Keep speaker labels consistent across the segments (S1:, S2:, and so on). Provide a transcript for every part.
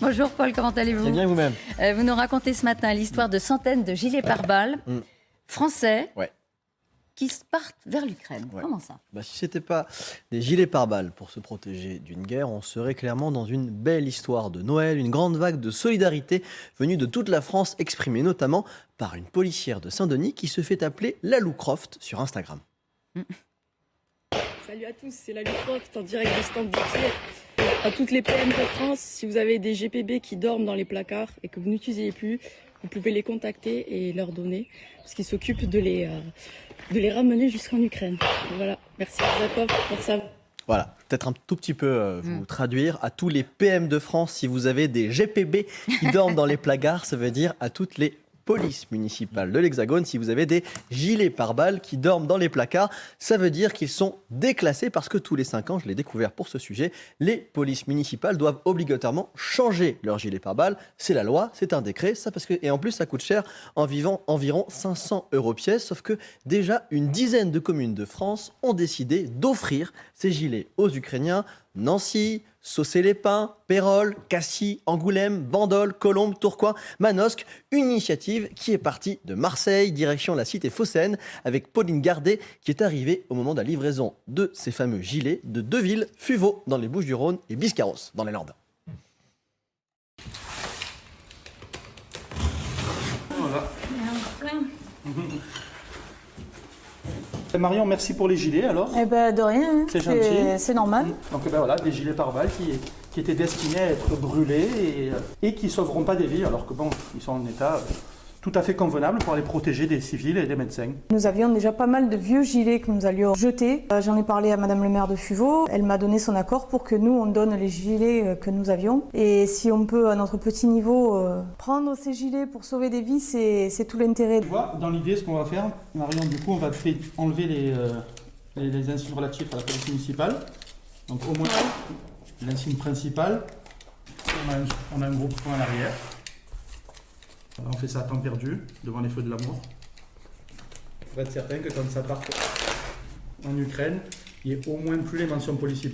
S1: Bonjour Paul, comment allez-vous?
S2: Très bien vous-même.
S1: Vous nous racontez ce matin l'histoire de centaines de gilets pare-balles français qui partent vers l'Ukraine. Comment ça?
S2: Si ce n'était pas des gilets pare-balles pour se protéger d'une guerre, on serait clairement dans une belle histoire de Noël, une grande vague de solidarité venue de toute la France, exprimée notamment par une policière de Saint-Denis qui se fait appeler Lalou Croft sur Instagram.
S3: Salut à tous, c'est Lalou Croft en direct de stand du tir. À toutes les PM de France, si vous avez des GPB qui dorment dans les placards et que vous n'utilisez plus, vous pouvez les contacter et leur donner, parce qu'ils s'occupent de les ramener jusqu'en Ukraine. Voilà, merci Zakov pour ça.
S2: Voilà, peut-être un tout petit peu vous traduire. À tous les PM de France, si vous avez des GPB qui dorment dans les placards, ça veut dire à toutes les polices municipales de l'Hexagone. Si vous avez des gilets pare-balles qui dorment dans les placards, ça veut dire qu'ils sont déclassés parce que tous les 5 ans, je l'ai découvert pour ce sujet, les polices municipales doivent obligatoirement changer leurs gilets pare-balles. C'est la loi, c'est un décret, et en plus ça coûte cher, environ 500 € pièce, sauf que déjà une dizaine de communes de France ont décidé d'offrir ces gilets aux Ukrainiens. Nancy, Saucé-les-Pins, Pérols, Cassis, Angoulême, Bandol, Colombes, Tourcoing, Manosque. Une initiative qui est partie de Marseille, direction la cité phocéenne, avec Pauline Gardet qui est arrivée au moment de la livraison de ces fameux gilets de 2 villes, Fuveau dans les Bouches-du-Rhône et Biscarrosse dans les Landes.
S4: Voilà. Marion, merci pour les gilets alors.
S5: Eh ben de rien,
S4: c'est gentil.
S5: C'est normal.
S4: Donc ben voilà, des gilets pare-balles qui étaient destinés à être brûlés et qui ne sauveront pas des vies, alors que bon, ils sont en état tout à fait convenable pour aller protéger des civils et des médecins.
S5: Nous avions déjà pas mal de vieux gilets que nous allions jeter. J'en ai parlé à Madame le maire de Fuveau. Elle m'a donné son accord pour que nous, on donne les gilets que nous avions. Et si on peut, à notre petit niveau, prendre ces gilets pour sauver des vies, c'est tout l'intérêt.
S4: Tu vois, dans l'idée, ce qu'on va faire, Marion, du coup, on va enlever les insignes relatifs à la police municipale. Donc au moins, l'insigne principal, on a un gros point à l'arrière. On fait ça à temps perdu, devant les feux de l'amour. Il faut être certain que quand ça part en Ukraine, il n'y ait au moins plus les mentions police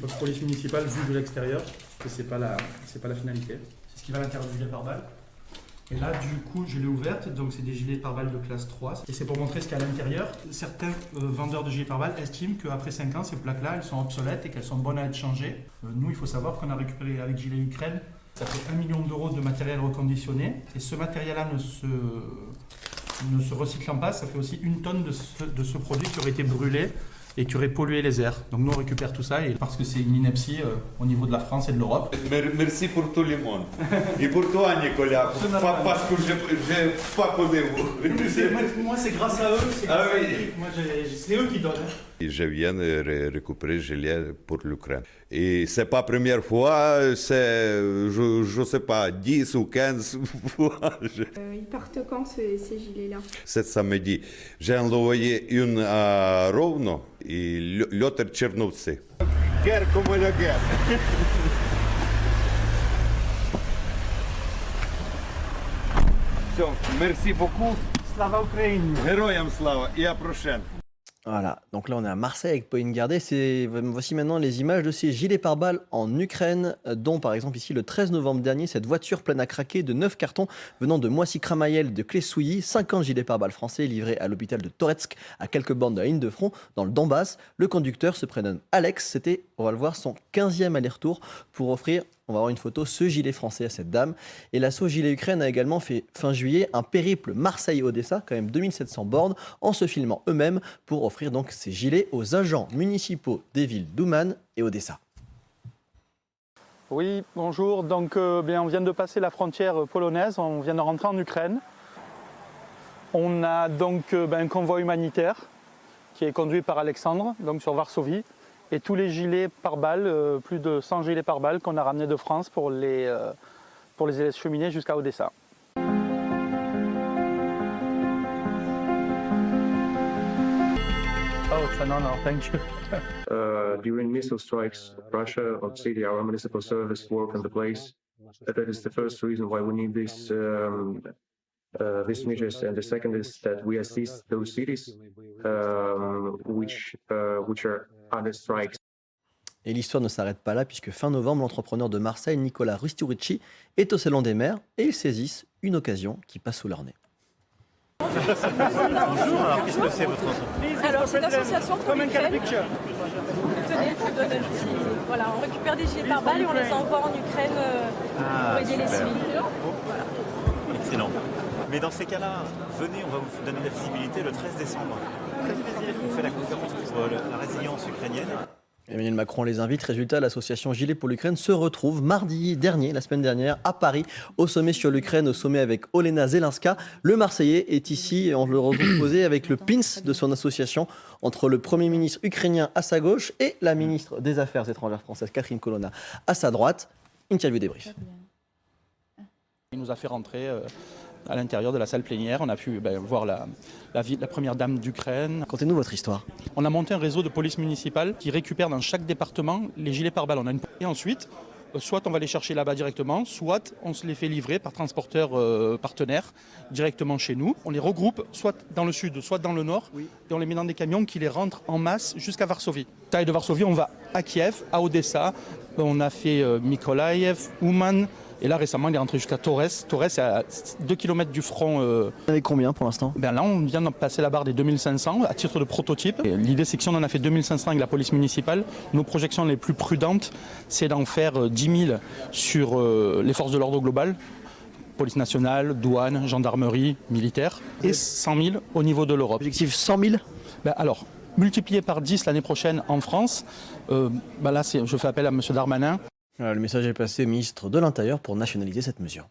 S4: municipale vues de l'extérieur, parce que c'est pas la finalité. C'est ce qui va à l'intérieur du gilet pare-balles. Et là, du coup, je l'ai ouverte, donc c'est des gilets pare-balles de classe 3. Et c'est pour montrer ce qu'il y a à l'intérieur. Certains vendeurs de gilets pare-balles estiment qu'après 5 ans, ces plaques-là, elles sont obsolètes et qu'elles sont bonnes à être changées. Nous, il faut savoir qu'on a récupéré avec Gilets Ukraine, ça fait 1 million € de matériel reconditionné. Et ce matériel-là ne se recyclant pas, ça fait aussi 1 tonne de ce produit qui aurait été brûlé et qui aurait pollué les airs. Donc nous on récupère tout ça parce que c'est une ineptie au niveau de la France et de l'Europe.
S6: Merci pour tout le monde. Et pour toi Nicolas, parce que je n'ai pas connu vous.
S4: Moi c'est grâce à eux, c'est eux qui donnent.
S6: Je viens de récupérer gilet pour l'Ukraine. Et c'est pas la première fois, c'est, je sais pas, 10 ou 15 fois.
S7: Ils partent quand ces gilets-là?
S6: Cet samedi, j'ai envoyé une à Rovno et l'autre à Tchernovtsi. Guerre comme la guerre. Merci beaucoup.
S4: Slava Ukraine.
S6: Героям слава et à prochaine.
S2: Voilà, donc là on est à Marseille avec Pauline Gardet. Voici maintenant les images de ces gilets pare-balles en Ukraine, dont par exemple ici le 13 novembre dernier, cette voiture pleine à craquer de 9 cartons venant de Moissy-Cramayel de Clé-Souilly, 50 gilets pare-balles français livrés à l'hôpital de Toretsk, à quelques bornes de la ligne de front, dans le Donbass. Le conducteur se prénomme Alex, c'était, on va le voir, son 15e aller-retour pour offrir, on va voir une photo, ce gilet français à cette dame. Et l'assaut Gilet Ukraine a également fait, fin juillet, un périple Marseille-Odessa, quand même 2700 bornes, en se filmant eux-mêmes pour offrir donc ces gilets aux agents municipaux des villes d'Ouman et Odessa.
S4: Oui, bonjour. Donc, on vient de passer la frontière polonaise, on vient de rentrer en Ukraine. On a donc un convoi humanitaire qui est conduit par Alexandre, donc sur Varsovie. Et tous les gilets pare-balles, plus de 100 gilets pare-balles qu'on a ramenés de France pour les acheminer jusqu'à Odessa. Oh, it's an honor, thank you.
S8: During missile strikes, Russia or Syria, our municipal service work in the place. That is the first reason why we need these measures, and the second is that we assist those cities which are under strikes.
S2: Et l'histoire ne s'arrête pas là, puisque fin novembre, l'entrepreneur de Marseille, Nicolas Rusturici, est au Salon des maires et ils saisissent une occasion qui passe sous leur nez.
S9: Bonjour, alors qu'est-ce que c'est votre entreprise?
S10: Alors c'est une association pour l'Ukraine. Tenez, je vous donne un petit... Voilà, on récupère des gilets pare-balles et on les envoie en Ukraine pour aider les civils. Voilà.
S9: Excellent. Mais dans ces cas-là, venez, on va vous donner la visibilité le 13 décembre. On fait la conférence pour la résilience ukrainienne.
S2: Emmanuel Macron les invite. Résultat, l'association Gilets pour l'Ukraine se retrouve mardi dernier, la semaine dernière, à Paris, au sommet sur l'Ukraine, au sommet avec Olena Zelenska. Le Marseillais est ici, on le retrouve posé avec le pins de son association, entre le Premier ministre ukrainien à sa gauche et la ministre des Affaires étrangères française, Catherine Colonna, à sa droite. Interview débrief.
S4: Il nous a fait rentrer à l'intérieur de la salle plénière. On a pu voir la première dame d'Ukraine.
S2: Contez-nous votre histoire.
S4: On a monté un réseau de police municipale qui récupère dans chaque département les gilets pare-balles. Et ensuite, soit on va les chercher là-bas directement, soit on se les fait livrer par transporteur partenaire directement chez nous. On les regroupe soit dans le sud, soit dans le nord, et on les met dans des camions qui les rentrent en masse jusqu'à Varsovie. Taille de Varsovie, on va à Kiev, à Odessa, on a fait Mykolaïev, Ouman. Et là, récemment, il est rentré jusqu'à Torres. Torres, c'est à 2 km du front.
S2: Vous avez combien pour l'instant?
S4: Là, on vient de passer la barre des 2500 à titre de prototype. L'idée, c'est que si on en a fait 2500 avec la police municipale, nos projections les plus prudentes, c'est d'en faire 10 000 sur les forces de l'ordre global, police nationale, douane, gendarmerie, militaire, et 100 000 au niveau de l'Europe.
S2: Objectif 100 000?
S4: Alors, multiplié par 10 l'année prochaine en France, là, je fais appel à M. Darmanin.
S2: Le message est passé au ministre de l'Intérieur pour nationaliser cette mesure.